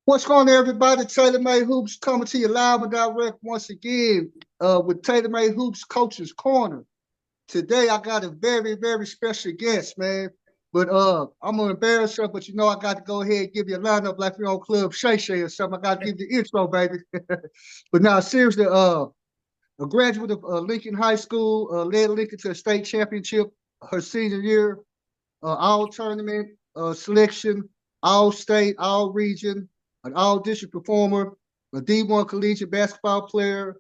What's going on, everybody? TaylorMade Hoops coming to you live and direct once again with TaylorMade Hoops Coach's Corner. Today, I got a very, very special guest, man. But I'm gonna embarrass her, but I got to go ahead and give you a lineup like we're on Club Shay Shay or something. I got to give you the intro, baby. But now, seriously, a graduate of Lincoln High School, led Lincoln to a state championship her senior year, all tournament selection, all state, all region, an all district performer, a D1 collegiate basketball player,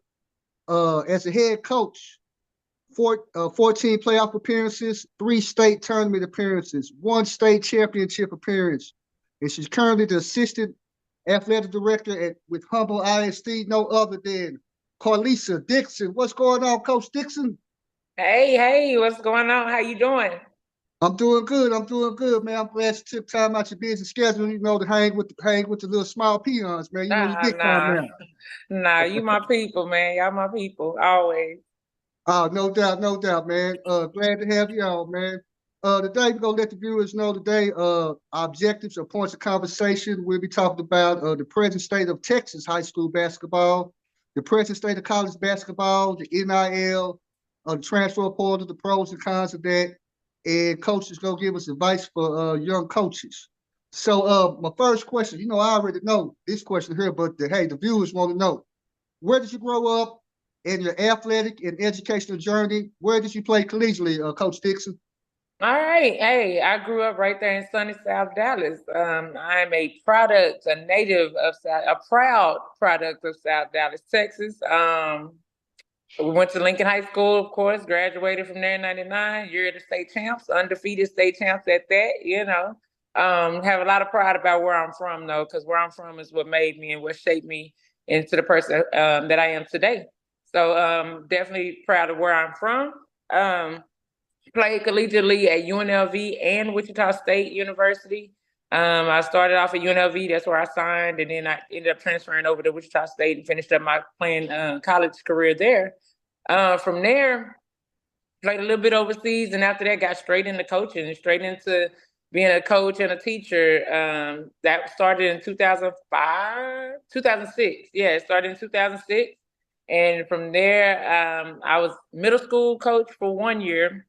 as a head coach, 14 playoff appearances, 3 state tournament appearances, 1 state championship appearance. And she's currently the assistant athletic director with Humble ISD, no other than Carlesa Dixon. What's going on, Coach Dixon? Hey, what's going on? How you doing? I'm doing good. Man. I'm glad you took time out your busy schedule, to hang with the little small peons, man. You big time Nah, now. nah, you my people, man. Y'all my people, always. Oh, no doubt, man. Glad to have you on, man. Today we're gonna let the viewers know today, our objectives or points of conversation. We'll be talking about the present state of Texas high school basketball, the present state of college basketball, the NIL, the transfer portal, the pros and cons of that, and Coach is gonna give us advice for young coaches. So, my first question, I already know this question here, but the viewers want to know: where did you grow up in your athletic and educational journey? Where did you play collegiately, Coach Dixon? All right. Hey, I grew up right there in sunny South Dallas. I'm a native of a proud product of South Dallas, Texas. We went to Lincoln High School, of course, graduated from there in 99, year of the state champs, undefeated state champs at that. Have a lot of pride about where I'm from, though, because where I'm from is what made me and what shaped me into the person that I am today. So definitely proud of where I'm from. Played collegiately at UNLV and Wichita State University. I started off at UNLV, that's where I signed, and then I ended up transferring over to Wichita State and finished up my playing college career there. From there, played a little bit overseas, and after that, got straight into coaching and straight into being a coach and a teacher. That started in 2005, 2006. Yeah, it started in 2006. And from there, I was middle school coach for 1 year.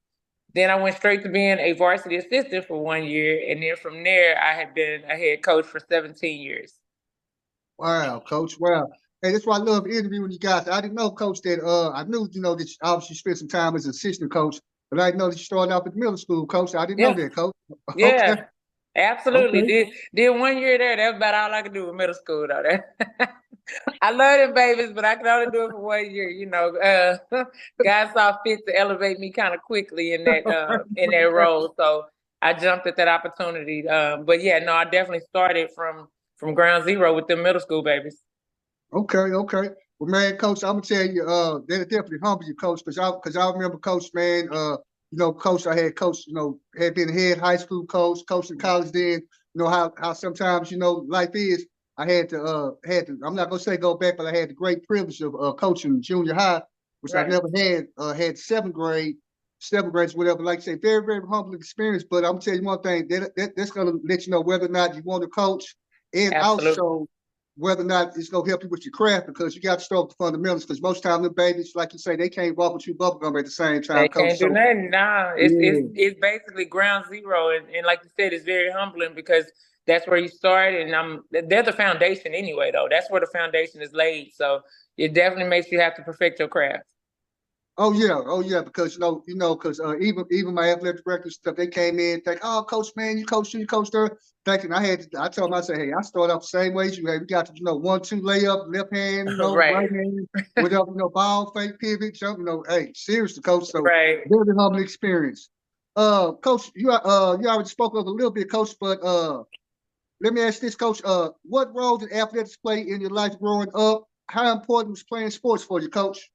Then I went straight to being a varsity assistant for 1 year. And then from there, I had been a head coach for 17 years. Wow, Coach. Wow. Hey, that's why I love interviewing you guys. I didn't know, Coach, that I knew, that you obviously spent some time as an assistant coach, but I didn't know that you started off at middle school, Coach. I didn't know that, Coach. Yeah, Okay. absolutely. Okay. Did 1 year there. That's about all I could do in middle school, though. I love them babies, but I could only do it for 1 year. God saw fit to elevate me kind of quickly in that role, so I jumped at that opportunity. But yeah, no, I definitely started from ground zero with the middle school babies. Okay. Well, man, Coach, I'm gonna tell you, they'll definitely humble you, Coach, because I remember, Coach, man, Coach, I had coach, had been head high school coach in college. Then, how sometimes, life is. I I'm not gonna say go back, but I had the great privilege of coaching junior high, which I Right. never had seventh grades, whatever. Like I say, very, very humbling experience. But I'm gonna tell you one thing, that's gonna let you know whether or not you want to coach, and Absolutely. also whether or not it's gonna help you with your craft, because you got to start with the fundamentals. Because most time the babies, like you say, they can't walk with you bubblegum at the same time, They Coach. can't do So nothing. Nah, it's yeah. it's it's basically ground zero, and like you said, it's very humbling because that's where you start, and they're the foundation anyway. Though that's where the foundation is laid, so it definitely makes you have to perfect your craft. Oh yeah, because because even my athletic director stuff, they came in think, oh, Coach, man, you coach there, thinking I told them, I said, hey, I started off the same way as you. Hey, we got to 1-2 layup, left hand, right Right, hand, whatever, ball fake pivot, jump, hey, seriously, Coach. So right. very humbling experience. Coach, you already spoke of a little bit, Coach, but let me ask this, Coach. What role did athletics play in your life growing up? How important was playing sports for you, Coach?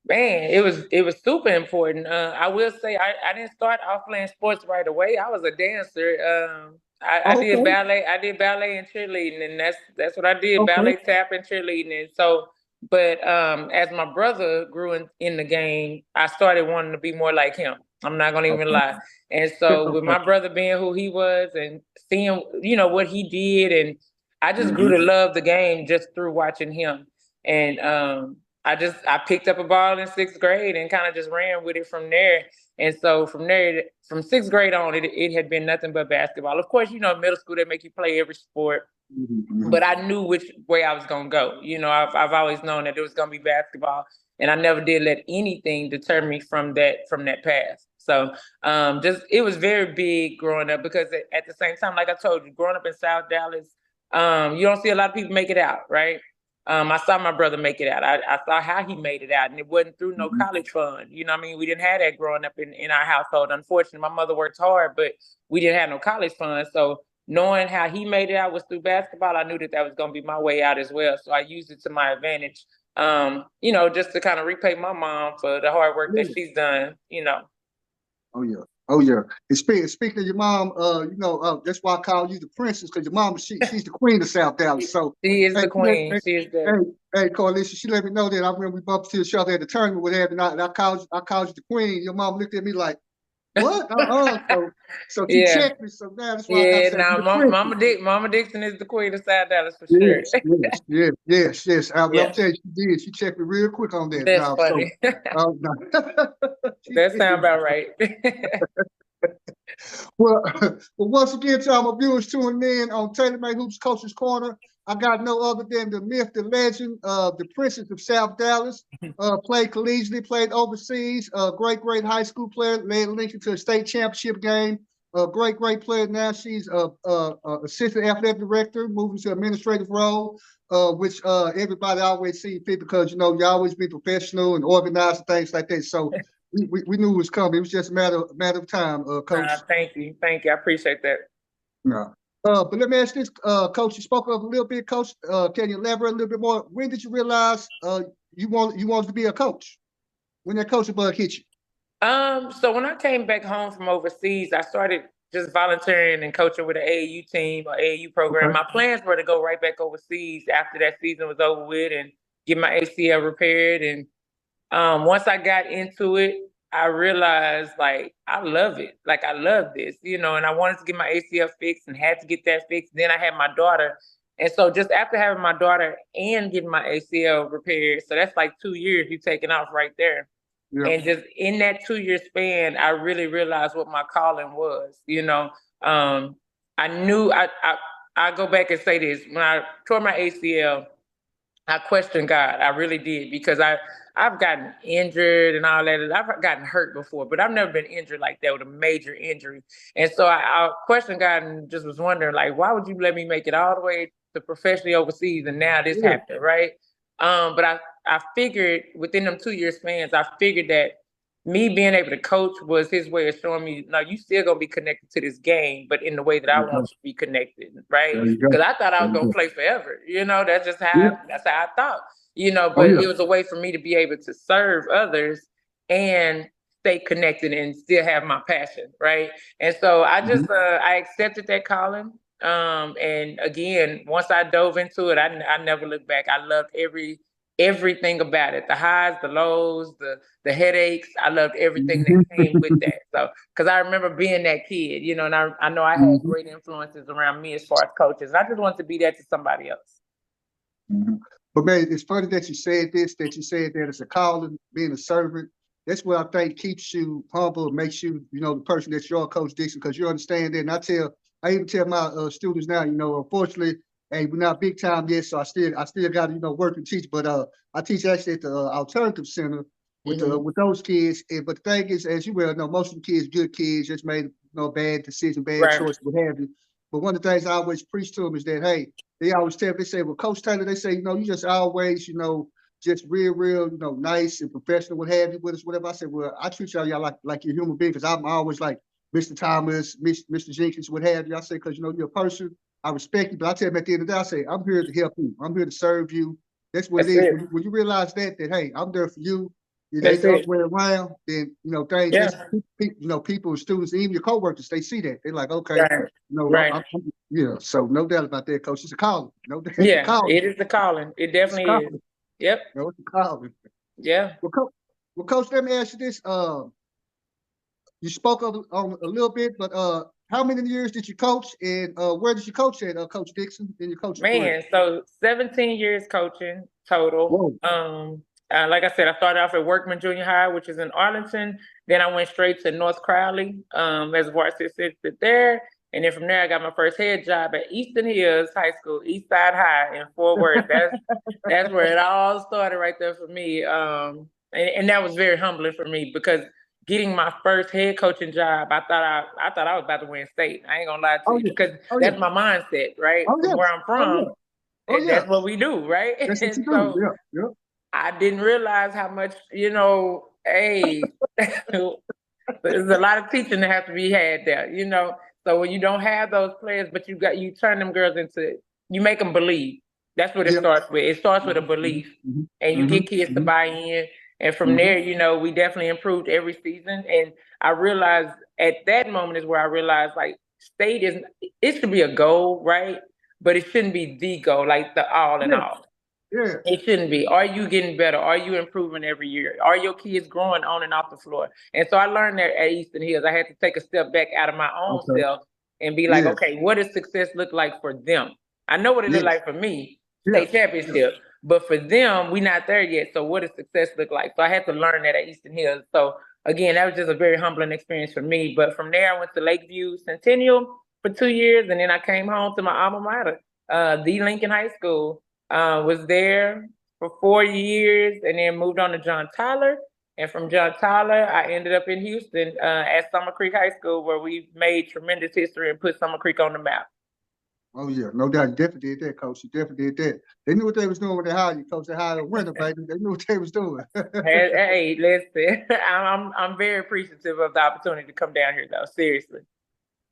Man, it was super important. I will say I didn't start off playing sports right away. I was a dancer. I did Okay, ballet. I did ballet and cheerleading, and that's what I did. okay. Ballet, tap, and cheerleading. And so, but as my brother grew in the game, I started wanting to be more like him. I'm not gonna even lie. And so with my brother being who he was and seeing, what he did, and I just grew to love the game just through watching him. And I picked up a ball in sixth grade and kind of just ran with it from there. And so from there, from sixth grade on, it had been nothing but basketball. Of course, middle school they make you play every sport. But I knew which way I was gonna go. I've always known that it was gonna be basketball, and I never did let anything deter me from that path. So just it was very big growing up, because at the same time, like I told you, growing up in South Dallas, you don't see a lot of people make it out, right? I saw my brother make it out. I saw how he made it out, and it wasn't through no college fund. You know what I mean? We didn't have that growing up in our household. Unfortunately, my mother worked hard, but we didn't have no college fund. So knowing how he made it out was through basketball, I knew that was going to be my way out as well. So I used it to my advantage, just to kind of repay my mom for the hard work that she's done, Oh yeah. Oh yeah. And speaking of your mom, that's why I call you the princess, because your mom, she's the queen of South Dallas. So she is the queen. She is the Hey, Carlesa, she let me know that. I remember we bumped to each other at the tournament with her, and I called you the queen. Your mom looked at me like, what? So she checked me. So now that's why I got to say, now Mama Dixon is the queen of South Dallas for sure. Yes. I'm telling you, she did. She checked me real quick on that. That's funny. That sounds about right. Well, once again, to our viewers tuning in on TaylorMade Hoops Coach's Corner, I got no other than the myth, the legend, the princess of South Dallas. Played collegiately, played overseas. Great high school player. Led Lincoln to a state championship game. Great player. Now she's assistant athletic director, moving to administrative role, which everybody always see fit, because you always be professional and organized and things like that. So. We knew it was coming. It was just a matter of time, Coach. Thank you. I appreciate that. No. But let me ask this, Coach. You spoke of a little bit, Coach. Can you elaborate a little bit more? When did you realize you wanted to be a coach? When that coaching bug hit you? So when I came back home from overseas, I started just volunteering and coaching with an AAU team or AAU program. Okay. My plans were to go right back overseas after that season was over with and get my ACL repaired. And once I got into it, I realized I love it. I love this, and I wanted to get my ACL fixed and had to get that fixed. Then I had my daughter. And so just after having my daughter and getting my ACL repaired, so that's 2 years you taking off right there. Yeah. And just in that 2-year span, I really realized what my calling was. I knew I go back and say this. When I tore my ACL, I questioned God. I really did, because I've gotten injured and all that. I've gotten hurt before, but I've never been injured like that with a major injury. And so I questioned God and just was wondering, why would you let me make it all the way to professionally overseas and now this happened, right? But I figured within them 2-year spans, I figured that me being able to coach was his way of showing me, no, you still gonna be connected to this game, but in the way that I want you to be connected, right? Because I thought I was gonna play forever. That's just how that's how I thought. But it was a way for me to be able to serve others and stay connected and still have my passion, right? And so I just I accepted that calling. And again, once I dove into it, I never looked back. I loved everything about it, the highs, the lows, the headaches. I loved everything that came with that. So, because I remember being that kid, and I know I had great influences around me as far as coaches. I just wanted to be that to somebody else. But man, it's funny that you said this, that it's a calling, being a servant. That's what I think keeps you humble, makes you, the person that you're, Coach Dixon, because you understand that. And I even tell my students now, unfortunately, hey, we're not big time yet, so I still got to, work and teach. But I teach actually at the alternative center with with those kids. But the thing is, as you well know, most of the kids, good kids, just made bad decision, bad choice, what have you. But one of the things I always preach to them is that, hey, they always tell me, they say, well, Coach Taylor, they say, you just always, just real, nice and professional, what have you, with us, whatever. I said, well, I treat y'all like you're a human being, because I'm always like Mr. Thomas, Mr. Jenkins, what have you. I say, because, you're a person, I respect you, but I tell them at the end of the day, I say, I'm here to help you. I'm here to serve you. That's what it is. When you realize that, hey, I'm there for you. It ain't the other way around, then, things, people, students, even your coworkers, they see that. They're like, okay, so no doubt about that, Coach. It's a calling. No doubt. Yeah, it is a calling. It definitely is. Yep. No, it's a calling. Yeah. Well, Coach, let me ask you this. you spoke on a little bit, but how many years did you coach, and where did you coach at, Coach Dixon, in your coaching career? Man, so 17 years coaching total. Whoa. Like I said, I started off at Workman Junior High, which is in Arlington. Then I went straight to North Crowley as a varsity assistant there. And then from there, I got my first head job at Easton Hills High School, East Side High in Fort Worth. That's where it all started right there for me. And that was very humbling for me because getting my first head coaching job, I thought I was about to win state. I ain't gonna lie to Oh you yeah. because Oh that's yeah. my mindset, right? Oh From yeah. where I'm Oh from, yeah. Oh and yeah. that's what we do, right? That's what And you do. so Yeah. Yeah. I didn't realize how much, hey, there's a lot of teaching that has to be had there. So when you don't have those players, but you turn them girls you make them believe. That's what it Yeah. starts with. It starts with a Mhm, belief, mhm, and you mhm, get kids to mhm, buy in. And from mhm. there, we definitely improved every season. And I realized at that moment is where I realized like state it should be a goal, right? But it shouldn't be the goal, like the all in Yeah. all. Yeah. It shouldn't be. Are you getting better? Are you improving every year? Are your kids growing on and off the floor? And so I learned that at Easton Hills. I had to take a step back out of my own Okay. self and be like, Yeah. okay, what does success look like for them? I know what it looked Yes. like for me, Yeah. state Yeah. championship, but for them, we're not there yet. So what does success look like? So I had to learn that at Easton Hills. So again, that was just a very humbling experience for me. But from there, I went to Lakeview Centennial for 2 years, and then I came home to my alma mater, the Lincoln High School. Was there for 4 years and then moved on to John Tyler. And from John Tyler, I ended up in Houston at Summer Creek High School, where we made tremendous history and put Summer Creek on the map. Oh yeah, no doubt. You definitely did that, Coach. You definitely did that. They knew what they was doing when they hired you, Coach. They hired a winner, baby. They knew what they was doing. Hey, listen, I'm very appreciative of the opportunity to come down here, though. Seriously.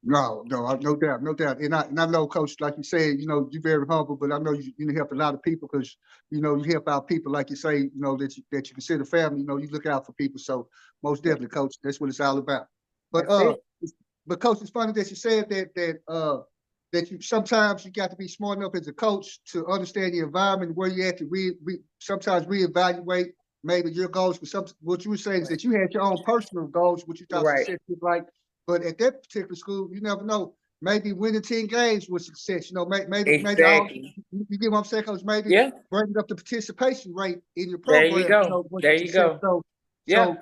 No, no doubt, no doubt. And I know, Coach, like you said, you're very humble, but I know you help a lot of people because you help out people, like you say, that you consider family. You look out for people. So most definitely, Coach, that's what it's all about. But That's it. but Coach, it's funny that you said that you sometimes you got to be smart enough as a coach to understand the environment where you're at to sometimes reevaluate maybe your goals. But what you were saying is that you had your own personal goals, what you thought Right. success was like. But at that particular school, you never know. Maybe winning 10 games was success. Maybe Exactly. you get what I'm saying, Coach? Maybe Yeah. bringing up the participation rate in your There program, you go. was There a you success. go. So, Yeah.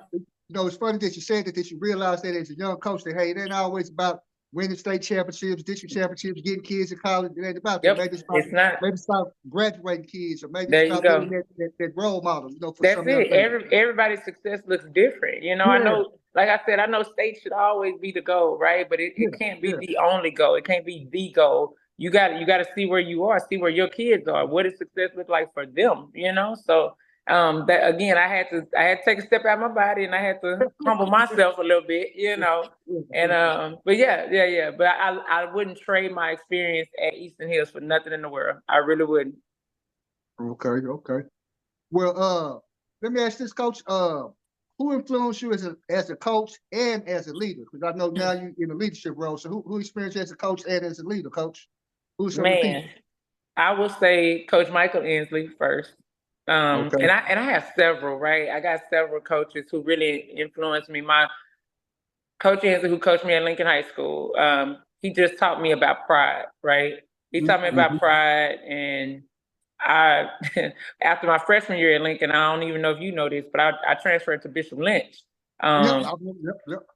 it's funny that you said that you realized that as a young coach that, hey, it ain't always about winning state championships, district championships, getting kids in college. It ain't about that. Yep. Maybe It's not. it's about graduating kids, or maybe it's There you about being go. that role model, for That's some young it. ladies. Everybody's success looks different. I Yeah, know, like I said, I know state should always be the goal, right? But yeah, it can't be yeah. the only goal. It can't be the goal. You got to see where you are, see where your kids are. What does success look like for them? So that again, I had to take a step out of my body and I had to humble myself a little bit. And but yeah. But I wouldn't trade my experience at Eastern Hills for nothing in the world. I really wouldn't. Okay. Well, let me ask this, Coach. Who influenced you as a coach and as a leader? Because I know now you're in a leadership role. So who experienced you as a coach and as a leader, Coach? Who's some of the people? Man, I will say Coach Michael Inslee first. Okay. And I have several, right? I got several coaches who really influenced me. My coach Inslee, who coached me at Lincoln High School, he just taught me about pride, right? He taught me Mm-hmm. about pride, and I, after my freshman year at Lincoln, I don't even know if you know this, but I transferred to Bishop Lynch. Yep.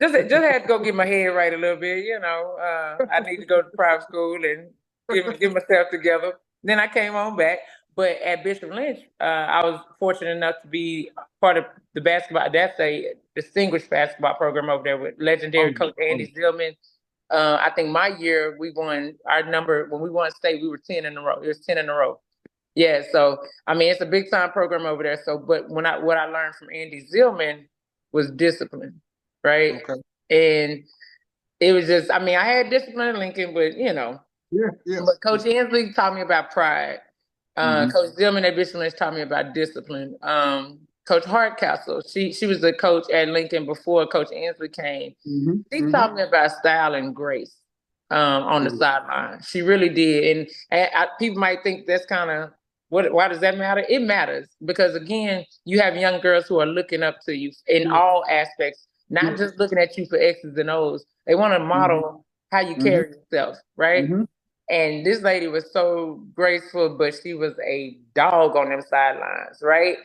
Just had to go get my head right a little bit. I need to go to private school and get myself together. Then I came on back. But at Bishop Lynch, I was fortunate enough to be part of the basketball. That's a distinguished basketball program over there with legendary coach Andy Zillman. I think my year we won our number when we won state. We were 10 in a row. It was 10 in a row. Yeah. So I mean, it's a big time program over there. So, but what I learned from Andy Zillman was discipline, right? Okay. And it was just, I mean, I had discipline in Lincoln, but Yeah. But Coach Inslee taught me about pride. Mm-hmm. Coach Zillman at Bishop Lynch taught me about discipline. Coach Hardcastle, she was the coach at Lincoln before Coach Inslee came. Mm-hmm. She taught me about style and grace on the sideline. She really did. And people might think that's kind of, why does that matter? It matters because, again, you have young girls who are looking up to you in all aspects, not just looking at you for X's and O's. They want to model how you carry yourself, right? And this lady was so graceful, but she was a dog on them sidelines, right?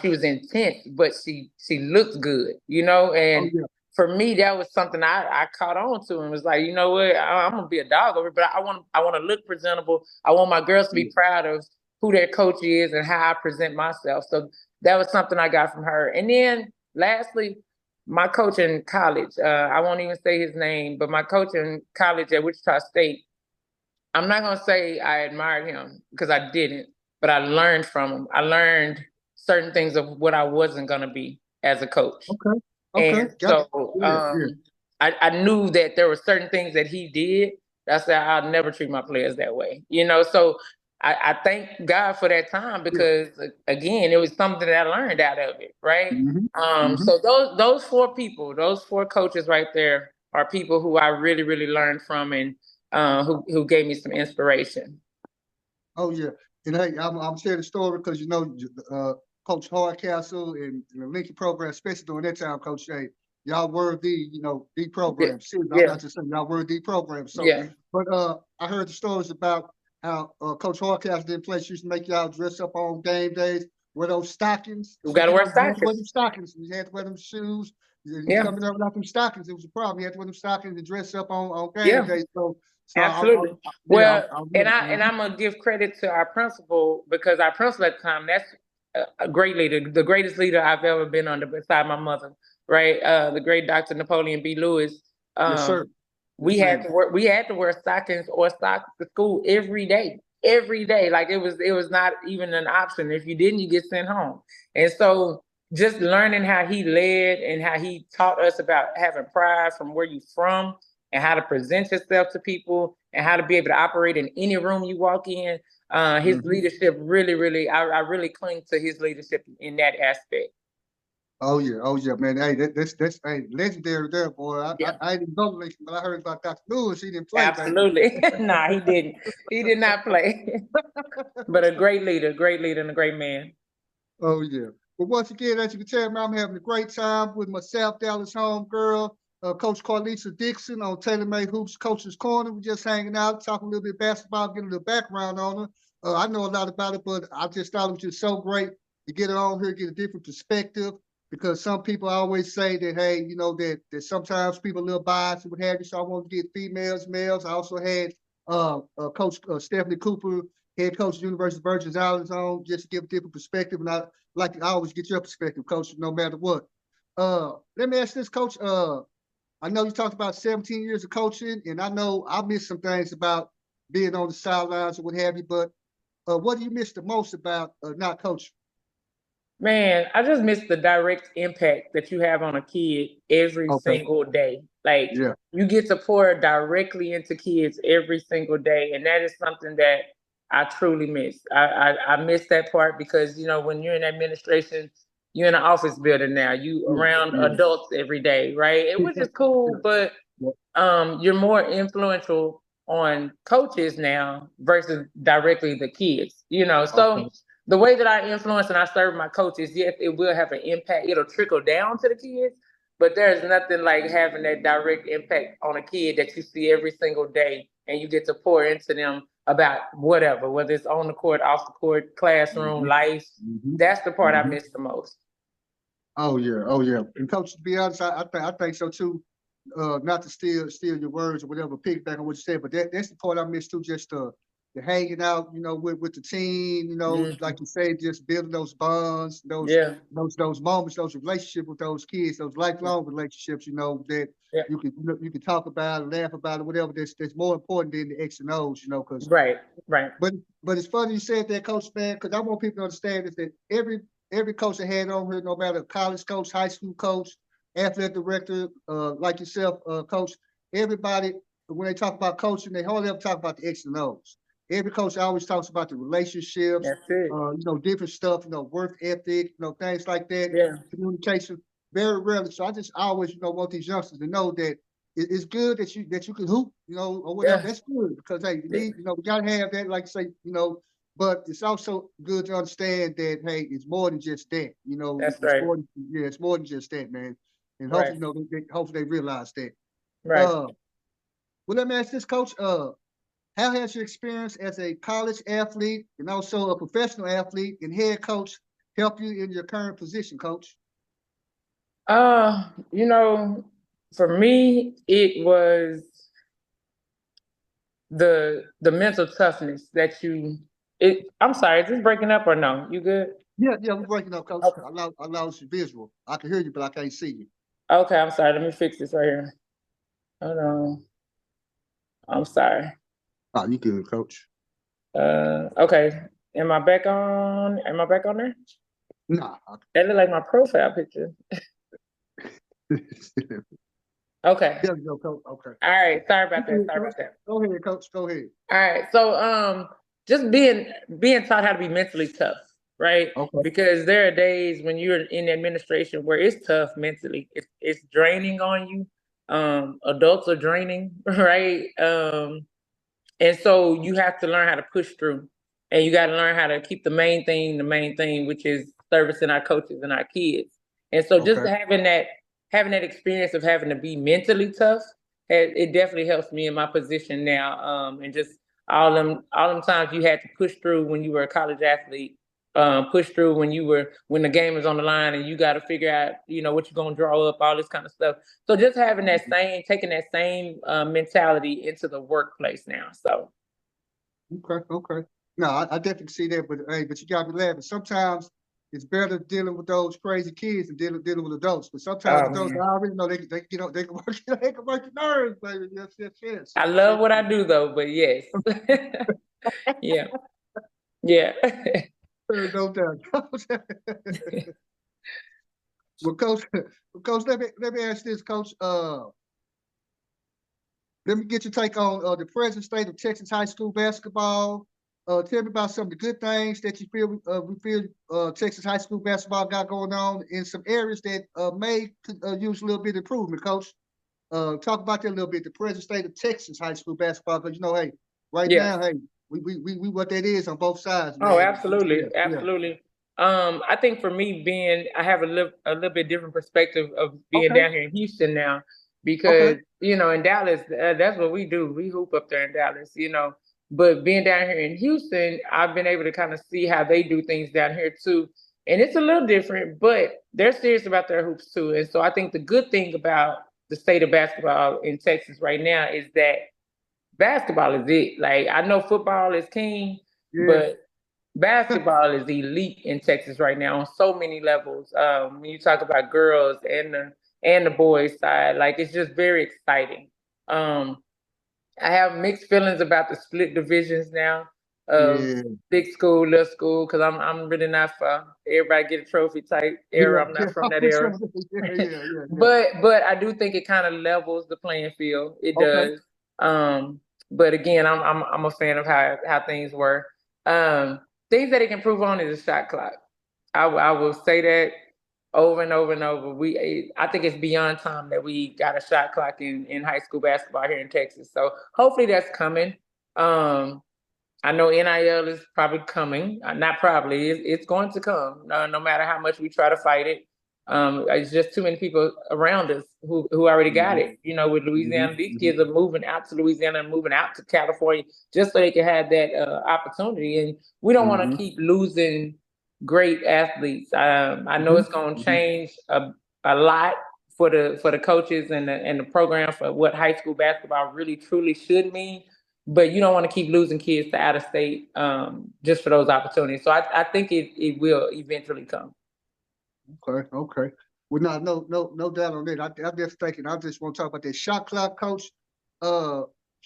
She was intense, but she looked good, you know. And for me, that was something I caught on to, and was like, you know what, I'm gonna be a dog over, but I want to look presentable. I want my girls to be proud of who their coach is and how I present myself. So that was something I got from her. And then lastly, my coach in college, I won't even say his name, but my coach in college at Wichita State, I'm not going to say I admired him because I didn't, but I learned from him. I learned certain things of what I wasn't going to be as a coach. And so I knew that there were certain things that he did. That's that I'll never treat my players that way, you know? So I thank God for that time because again, it was something that I learned out of it, right? So those four people, those four coaches right there are people who I really, really learned from and who gave me some inspiration. Oh yeah, and hey, I'm sharing the story because you know Coach Hardcastle and the Lincoln program, especially during that time, Coach Shay, y'all were the program. I'm not just saying y'all were the program. So, but I heard the stories about how Coach Hardcastle didn't place used to make y'all dress up on game days, wear those stockings. You got to wear stockings. You had to wear them stockings. You had to wear them shoes. You coming up without them stockings, it was a problem. You had to wear them stockings and dress up on game days. So absolutely. And I'm gonna give credit to our principal because our principal at the time, that's a great leader, the greatest leader I've ever been under beside my mother, right? The great Dr. Napoleon B. Lewis. Yes, sir. We had to wear stockings or socks to school every day. Like it was not even an option. If you didn't, you get sent home. And so just learning how he led and how he taught us about having pride from where you're from and how to present yourself to people and how to be able to operate in any room you walk in. His leadership really, I really cling to his leadership in that aspect. Oh yeah, man. Hey, that's legendary there, boy. I didn't know Lincoln, but I heard about Dr. Lewis. He didn't play. Absolutely. Nah, he didn't. He did not play. But a great leader and a great man. Oh yeah. But once again, as you can tell, man, I'm having a great time with my South Dallas homegirl, Coach Carlesa Dixon on TaylorMade Hoops Coach's Corner. We're just hanging out, talking a little bit basketball, getting a little background on her. I know a lot about it, but I just thought it was just so great to get it on here, get a different perspective. Because some people always say that, hey, you know, that sometimes people are a little biased and what have you. So I want to get females, males. I also had Coach Stephanie Cooper, head coach of the University of Virgin Islands on, just to give a different perspective. And I always get your perspective, Coach, no matter what. Let me ask this, Coach. I know you talked about 17 years of coaching, and I know I missed some things about being on the sidelines or what have you, but what do you miss the most about not coaching? Man, I just miss the direct impact that you have on a kid every single day. Like you get to pour directly into kids every single day. And that is something that I truly miss. I miss that part because, you know, when you're in administration, you're in an office building now, you around adults every day, right? Which is cool, but you're more influential on coaches now versus directly the kids, you know. So the way that I influence and I serve my coaches, yes, it will have an impact. It'll trickle down to the kids, but there's nothing like having that direct impact on a kid that you see every single day and you get to pour into them about whatever, whether it's on the court, off the court, classroom, life. That's the part I miss the most. Oh yeah. And Coach, to be honest, I think so too. Not to steal your words or whatever, piggyback on what you said, but that's the part I miss too. Just the hanging out, you know, with the team, you know, like you say, just building those bonds, those moments, those relationships with those kids, those lifelong relationships, you know, that you can talk about it, laugh about it, whatever. That's more important than the X and O's, you know, because right. But it's funny you said that, Coach, man, because I want people to understand is that every coach I had on here, no matter college coach, high school coach, athletic director, like yourself, Coach, everybody, when they talk about coaching, they hardly ever talk about the X and O's. Every coach always talks about the relationships, you know, different stuff, you know, work ethic, you know, things like that, communication, very rarely. So I always, you know, want these youngsters to know that it's good that you can hoop, you know, or whatever. That's good because, hey, you need, you know, we got to have that, like say, you know, but it's also good to understand that, hey, it's more than just that, you know. That's right. It's more than just that, man. and Right. hopefully, hopefully they realize that. Right. Well, let me ask this, Coach. How has your experience as a college athlete and also a professional athlete and head coach help you in your current position, Coach? You know, for me, it was the mental toughness that I'm sorry, is this breaking up or no? You good? Yeah, we're breaking up, Coach. Okay. I lost your visual. I can hear you, but I can't see you. Okay, I'm sorry. Let me fix this right here. Hold on. I'm sorry. Oh, you good, Coach? Okay. Am I back on? Am I back on there? Nah. That look like my profile picture. Okay. There you go, Coach. Okay. All right. Sorry about that. Go Sorry about that. Go ahead, Coach. Go ahead. All right. So just being taught how to be mentally tough, right? Okay. Because there are days when you're in administration where it's tough mentally. It's draining on you. Adults are draining, right? And so you have to learn how to push through. And you got to learn how to keep the main thing, which is servicing our coaches and our kids. And so just Okay. having that experience of having to be mentally tough, it definitely helps me in my position now. And just all them times you had to push through when you were a college athlete, push through when the game is on the line and you got to figure out, what you're gonna draw up, all this kind of stuff. So just taking that same mentality into the workplace now. So. Okay. No, I definitely see that, but you got me laughing. Sometimes it's better dealing with those crazy kids than dealing with adults. But sometimes adults, I already know they can they can work they can work your nerves, baby. Yes. I love what I do though, but yes. Yeah. Yeah. No doubt. Well, Coach, let me ask this, Coach. Let me get your take on the present state of Texas high school basketball. Tell me about some of the good things that you feel Texas high school basketball got going on in some areas that may use a little bit of improvement, Coach. Talk about that a little bit, the present state of Texas high school basketball, because hey, right now, hey, we what that is on both sides, man. Oh, absolutely, Yeah. absolutely. I think for me, I have a little bit different perspective of being Okay. down here in Houston now, because Okay. in Dallas, that's what we do. We hoop up there in Dallas, But being down here in Houston, I've been able to kind of see how they do things down here too, and it's a little different, but they're serious about their hoops too. And so I think the good thing about the state of basketball in Texas right now is that basketball is it. Like, I know football is king, Yeah. but basketball is elite in Texas right now on so many levels. When you talk about girls and the boys side, like, it's just very exciting. I have mixed feelings about the split divisions now of big school, little school, because I'm really not for everybody get a trophy type era. I'm not from that era. Yeah. But I do think it kind of levels the playing field. It Okay. does. But again, I'm a fan of how things were. Things that it can improve on is the shot clock. I will say that over and over and over. I think it's beyond time that we got a shot clock in high school basketball here in Texas. So hopefully that's coming. I know NIL is probably coming. Not probably, it's going to come. No matter how much we try to fight it. It's just too many people around us who already got it. With Louisiana, these kids are moving out to Louisiana and moving out to California just so they can have that opportunity. And we don't want to keep losing great athletes. I know it's going to change a lot for the coaches and the program for what high school basketball really truly should mean. But you don't want to keep losing kids to out of state just for those opportunities. So I think it will eventually come. Okay. Well, no doubt on that. I'm just thinking. I just want to talk about that shot clock, Coach.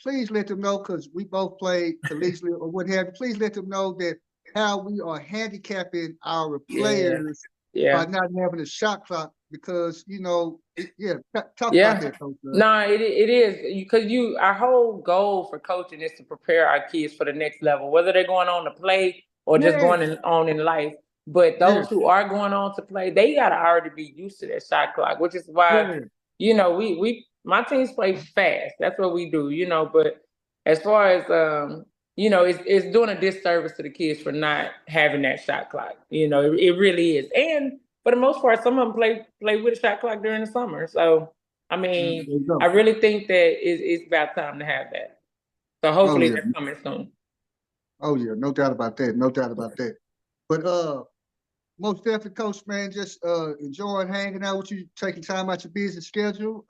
Please let them know, because we both played collegiately or what have you. Please let them know that how we are handicapping our players by not having a shot clock, because talk about that, Coach. No, it is, because our whole goal for coaching is to prepare our kids for the next level, whether they're going on to play or just going on in life. But those who are going on to play, they gotta already be used to that shot clock, which is why my teams play fast. That's what we do, But as far as it's doing a disservice to the kids for not having that shot clock. It really is. And for the most part, some of them play with a shot clock during the summer. So, I There mean, you go. I really think that it's about time to have that. So Oh hopefully yeah. that's coming soon. Oh yeah. No doubt about that. No doubt about that. But most definitely, Coach, man, just enjoying hanging out with you, taking time out your busy schedule.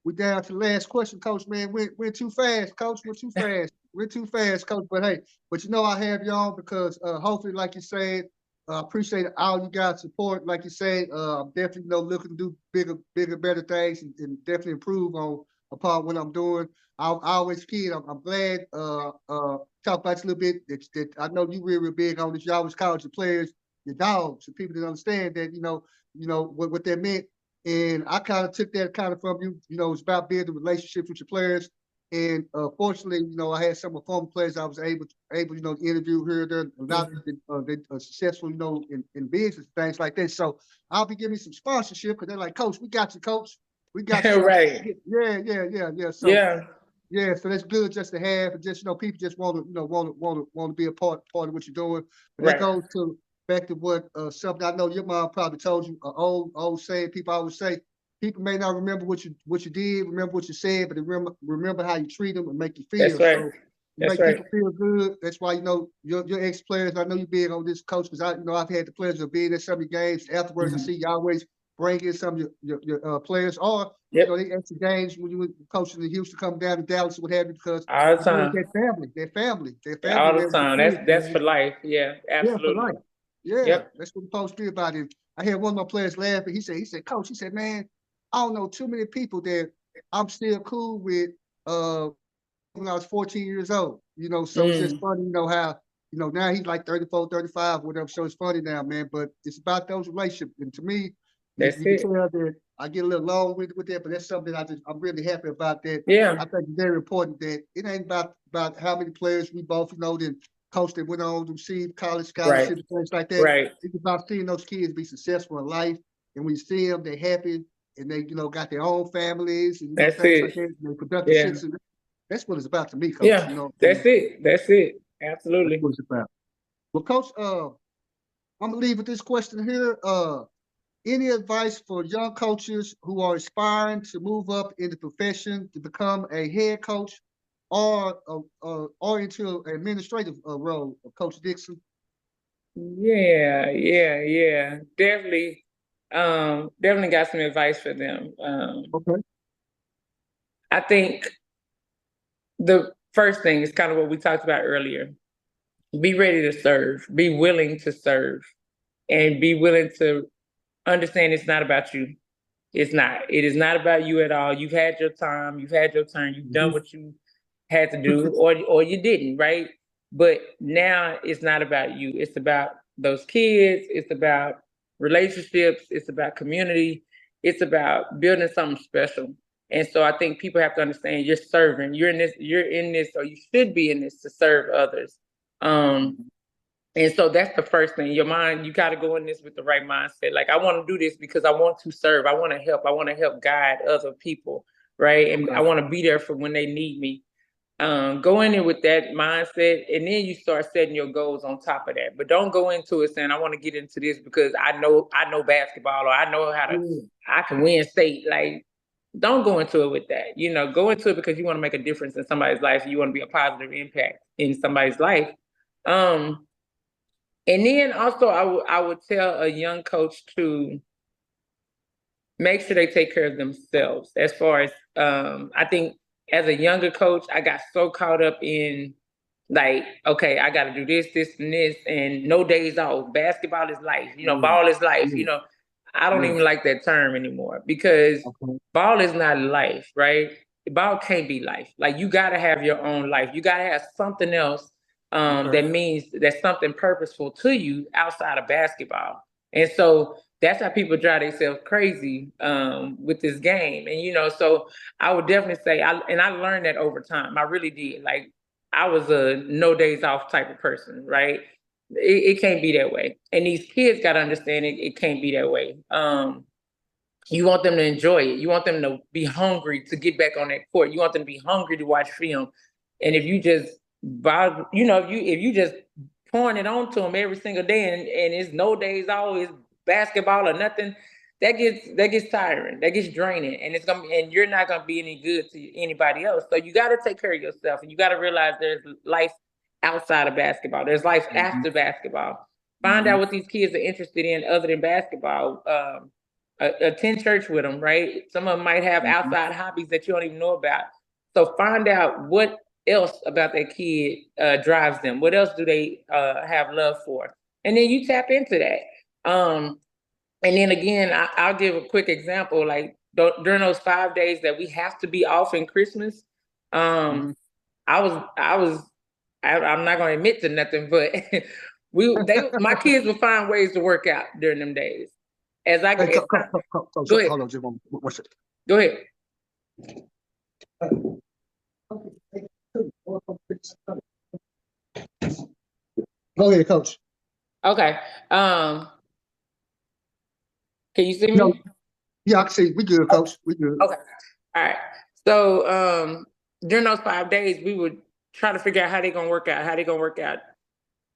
We down to the last question, Coach, man. We're too fast, Coach. We're too fast. We're too fast, Coach. But hey, I have you on because hopefully, like you said, appreciate all you guys' support. Like you said, I'm definitely looking to do bigger, better things and definitely improve on upon what I'm doing. I always kid. I'm glad talk about you a little bit. That I know you real big on this. You always call your players your dogs, and people didn't understand that what that meant. And I kind of took that kind of from you. It's about building relationships with your players. And fortunately, I had some of my former players I was able to interview here, there, a lot they successful, in business, things like that. So I'll be giving some sponsorship because they're like, Coach, we got you, Coach. We got you. So Right. yeah. So Yeah. so that's good just to have, and just people just want to be a part of what you're doing. But that Right. goes to back to what something I know your mom probably told you. Old saying people always say, people may not remember what you did, remember what you said, but they remember how you treat them and make you feel. That's right. So you That's make right. people feel good. That's why your ex players. I know you being on this, Coach, because I've had the pleasure of being at some of your games. Afterwards, I see you always bring in some of your players, or Yep. they extra games when you were coaching in Houston, come down to Dallas, what have you, because All the you're doing time. that family, All the man, with time. the kids, That's man. for life. Yeah, Yeah, for absolutely. life. Yeah, Yep. that's what it's supposed to be about it. I had one of my players laughing. He said, Coach, he said, man, I don't know too many people that I'm still cool with when I was 14 years old. So it's just Mm, funny, how, now he's like 34, 35, whatever. So it's funny now, man. But it's about those relationships. And to me, that's you can it. tell that I get a little long with that, but that's something I'm really happy about that. Yeah, I think it's very important that it ain't about how many players we both, then coach that went on to receive college right. scholarships, things like that. Right. It's about seeing those kids be successful in life. And when you see them, they're happy and they, got their own families and, That's things like it. that. And they're productive Yeah. citizens. That's what it's about to me, coach. Yeah. What I mean? That's it. That's it. That's Absolutely. what it's about. Well, coach, I'm gonna leave with this question here. Any advice for young coaches who are aspiring to move up in the profession to become a head coach or into an administrative role of Coach Dixon? Yeah. Definitely. Definitely got some advice for them. Okay. I think the first thing is kind of what we talked about earlier. Be ready to serve. Be willing to serve, and be willing to understand it's not about you. It's not. It is not about you at all. You've had your time. You've had your turn. You've done what you had to do, or you didn't, right? But now it's not about you. It's about those kids. It's about relationships. It's about community. It's about building something special. And so I think people have to understand you're serving. You're in this. You're in this, or you should be in this to serve others. Um, and so that's the first thing. Your mind, you got to go in this with the right mindset. Like, I want to do this because I want to serve. I want to help. I want to help guide other people, right? And I Okay. want to be there for when they need me. Go in there with that mindset, and then you start setting your goals on top of that. But don't go into it saying, I want to get into this because I know basketball, or I know Yeah. I can win state. Like, don't go into it with that. Go into it because you want to make a difference in somebody's life. You want to be a positive impact in somebody's life. And then also, I would tell a young coach to make sure they take care of themselves. As far as I think, as a younger coach, I got so caught up in, like, okay, I got to do this, and this, and no days off. Basketball is life. Yeah. Ball is life. Yeah. I don't Yeah. even like that term anymore, because Okay. ball is not life, right? Ball can't be life. Like, you got to have your own life. You got to have something else Okay. that means that's something purposeful to you outside of basketball. And so that's how people drive themselves crazy with this game. And so I would definitely say, I learned that over time. I really did. Like, I was a no days off type of person, right? It can't be that way. And these kids got to understand it can't be that way. You want them to enjoy it. You want them to be hungry to get back on that court. You want them to be hungry to watch film. And if you just if you just pouring it on to them every single day, and it's no days off, basketball or nothing, that gets tiring, that gets draining, and you're not gonna be any good to anybody else. So you got to take care of yourself, and you got to realize there's life outside of basketball. There's life after basketball. Find out what these kids are interested in other than basketball. Attend church with them, right? Some of them might have outside hobbies that you don't even know about. So find out what else about that kid drives them. What else do they have love for? And then you tap into that. And then again, I'll give a quick example. Like during those 5 days that we have to be off in Christmas, I'm not going to admit to nothing, but my kids would find ways to work out during them days. As I Hey, go ahead. Hold on, just one second. Go ahead. Go ahead, Coach. Okay. Can you see me? No. Yeah, I can see. We good, Coach. We good. Okay. All right. So during those 5 days, we would try to figure out how they're gonna work out.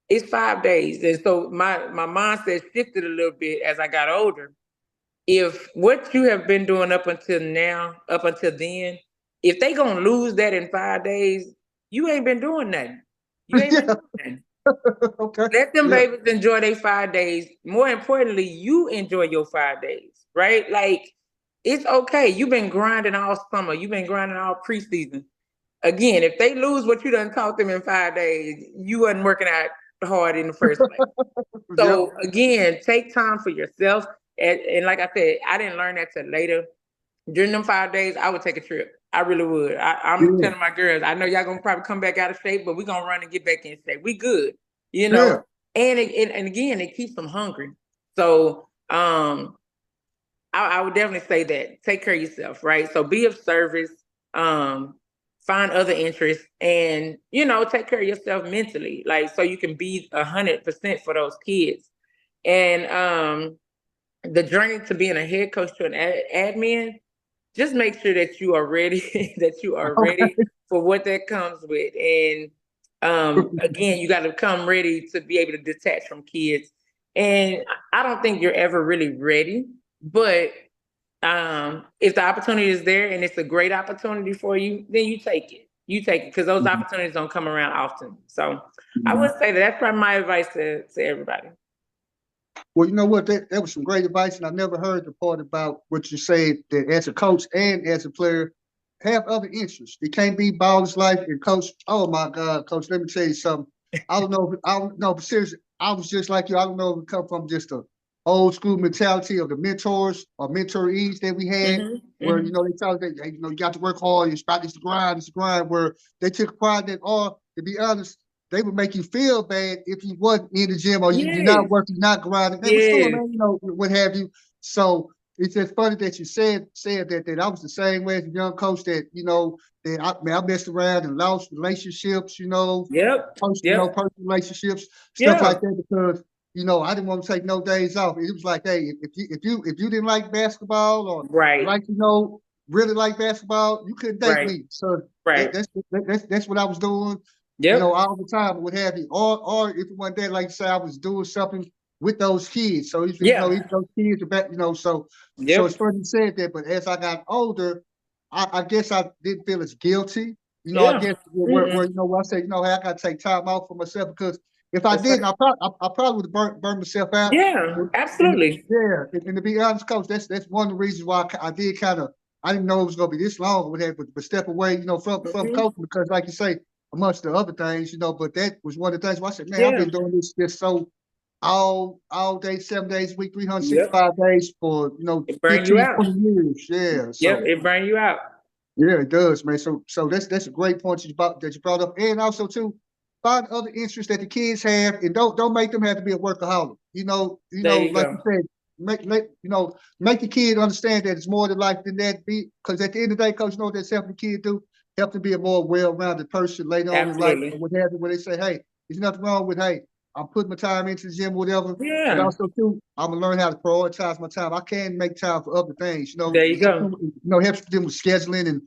It's 5 days. And so my mindset shifted a little bit as I got older. If what you have been doing up until then, if they gonna lose that in 5 days, you ain't been doing nothing. You ain't been doing nothing. Okay. Let them babies enjoy their 5 days. More importantly, you enjoy your 5 days, right? Like, it's okay. You've been grinding all summer. You've been grinding all preseason. Again, if they lose what you done taught them in 5 days, you wasn't working out hard in the first place. So again, take time for yourself. And like I said, I didn't learn that till later. During them 5 days, I would take a trip. I really would. I'm telling my girls, I know y'all gonna probably come back out of shape, but we're gonna run and get back in shape. We good, you know. And again, it keeps them hungry. So I would definitely say that. Take care of yourself, right? So be of service, find other interests, and take care of yourself mentally, like so you can be 100% for those kids. And the journey to being a head coach to an admin, just make sure that you are ready, for what that comes with. And again, you got to come ready to be able to detach from kids. And I don't think you're ever really ready, but if the opportunity is there and it's a great opportunity for you, then you take it. You take it because those opportunities don't come around often. So I would say that's probably my advice to everybody. Well, you know what? That was some great advice, and I never heard the part about what you said that as a coach and as a player, have other interests. It can't be ball's life and coach. Oh my God, coach, let me tell you something. I don't know, but seriously, I was just like you. I don't know if it come from just a old school mentality of the mentors or mentorees that we had, where they tell us that you got to work hard, it's the grind, where they took pride in that, or to be honest, they would make you feel bad if you wasn't in the gym or you're not working, not grinding. Hey, what's going on, what have you. So it's just funny that you said that I was the same way as a young coach that, I messed around and lost relationships, personal relationships, stuff like that, because, I didn't want to take no days off. It was like, hey, if you didn't like basketball or really like basketball, you couldn't date me. So that's what I was doing. All the time, what have you, or if one day, like you say, I was doing something with those kids. So if those kids are back, so it's funny you said that. But as I got older, I guess I didn't feel as guilty. I guess where I say, hey, I got to take time off for myself, because if I didn't, I probably would have burned myself out. Yeah, absolutely. And to be honest, Coach, that's one of the reasons why I did I didn't know it was going to be this long, but step away, from coaching, because like you say, amongst the other things, but that was one of the things where I said, man, I've been doing this just so all day, 7 days a week, 365 days for, it burn 15, you out. 20 years. Yeah. So, it burn you out. Yeah, it does, man. So that's a great point that you brought up. And also too, find other interests that the kids have, and don't make them have to be a workaholic. Like you said, make the kid understand that it's more to life than that. Because at the end of the day, Coach, that's helping the kid do. Help them be a more well-rounded person later on in life. What have you, where they say, hey, there's nothing wrong with, hey, I'm putting my time into the gym, whatever. Yeah. But also too, I'm gonna learn how to prioritize my time. I can make time for other things. There you go. Helps them with scheduling and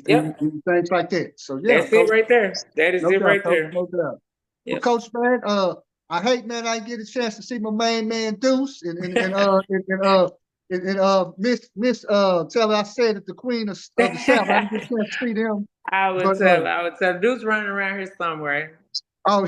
things like that. So yeah, that's Coach, it right there. That is it right there. No doubt. Yep. Well, Coach, man, I hate, man, I didn't get a chance to see my main man Deuce tell her I said that the queen of the South. I didn't get a chance to see them. I would But tell. I would tell. Dude's running around here somewhere. oh,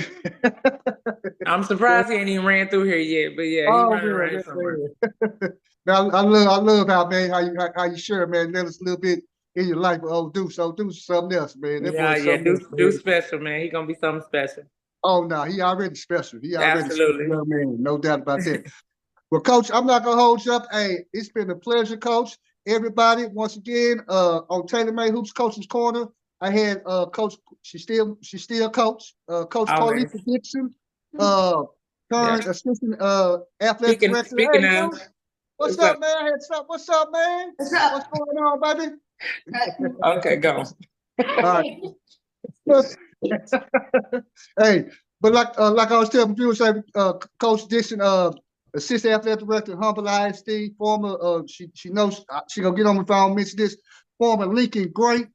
I'm surprised he ain't even ran through here yet. But yeah, he oh running around here man, somewhere. man. Now, I love how, man, how you share, man, let us a little bit in your life with old Deuce. Old Deuce is something else, man. That Yeah, boy's yeah. something else, Dude's man. special, man. He gonna be something special. Oh no, he already special. He already special, Absolutely. young man. No doubt about that. Well, Coach, I'm not gonna hold you up. Hey, it's been a pleasure, Coach. Everybody, once again, on TaylorMade Hoops Coach's Corner, I had Coach. She's still Coach. Coach Always. Carlesa Dixon, Yeah. current assistant athletic director. Speaking Hey, of, Duke, what's up, man? What's up, man? What's going on, baby? Okay, go. All right. Hey, but like I was telling viewers, Coach Dixon, assistant athletic director, Humble ISD, former, she knows she gonna get on if I don't mention this, former Lincoln great.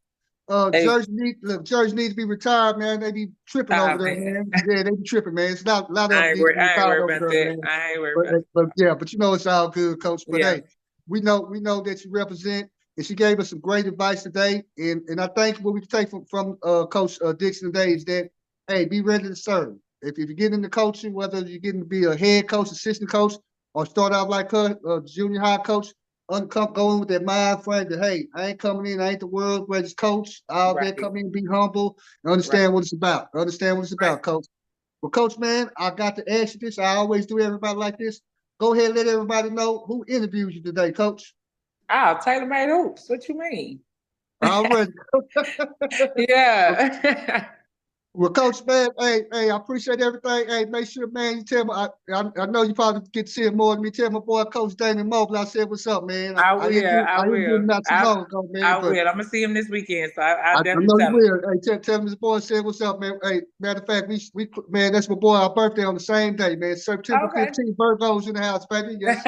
Hey. Jersey need to be retired, man. They be tripping over there, man. Yeah, they be tripping, man. It's not a lot of them need to be retired over there, man. I ain't worried about But yeah, but you know it's all good, Coach. But Yeah. hey, we know that you represent, and she gave us some great advice today. And I think what we can take from Coach Dixon today is that, hey, be ready to serve. If you get into coaching, whether you're getting to be a head coach, assistant coach, or start out like her, junior high coach, go in with that mind frame that, hey, I ain't coming in, I ain't the world's greatest coach. I'll Right. come in, be humble, and understand what it's about. Understand what it's about, Right. Coach. Well, Coach, man, I got to ask you this. I always do everybody like this. Go ahead and let everybody know who interviewed you today, Coach. Oh, TaylorMade hoops. What you mean? All right. Yeah. Well, Coach, man, hey, I appreciate everything. Hey, make sure, man, you tell me. I know you probably get to see it more than me. Tell my boy, Coach Damon Mobley. I said, what's up, man? I will. I didn't get him not too I long ago, man. I But will. I'm gonna see him this weekend, so I I'll definitely know you tell him. will. Hey, tell him his boy said, what's up, man? Hey, matter of fact, we man, that's my boy. Our birthday on the same day, man. September Okay. 15th, Virgo's in the house, baby. Yes.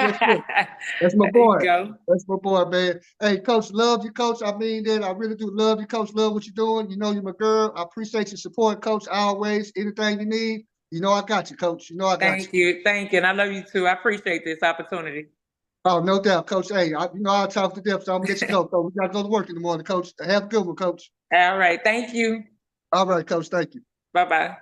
That's my There you boy. go. That's my boy, man. Hey, Coach, love you, Coach. I mean that. I really do love you, Coach. Love what you're doing. You know you're my girl. I appreciate your support, Coach. Always. Anything you need, you know I got you, Coach. You know I got you. Thank you, and I love you too. I appreciate this opportunity. Oh, no doubt, Coach. Hey, I'll talk to death, so I'm gonna let you go, Coach. We gotta go to work in the morning, Coach. Have a good one, Coach. All right. Thank you. All right, Coach. Thank you. Bye-bye.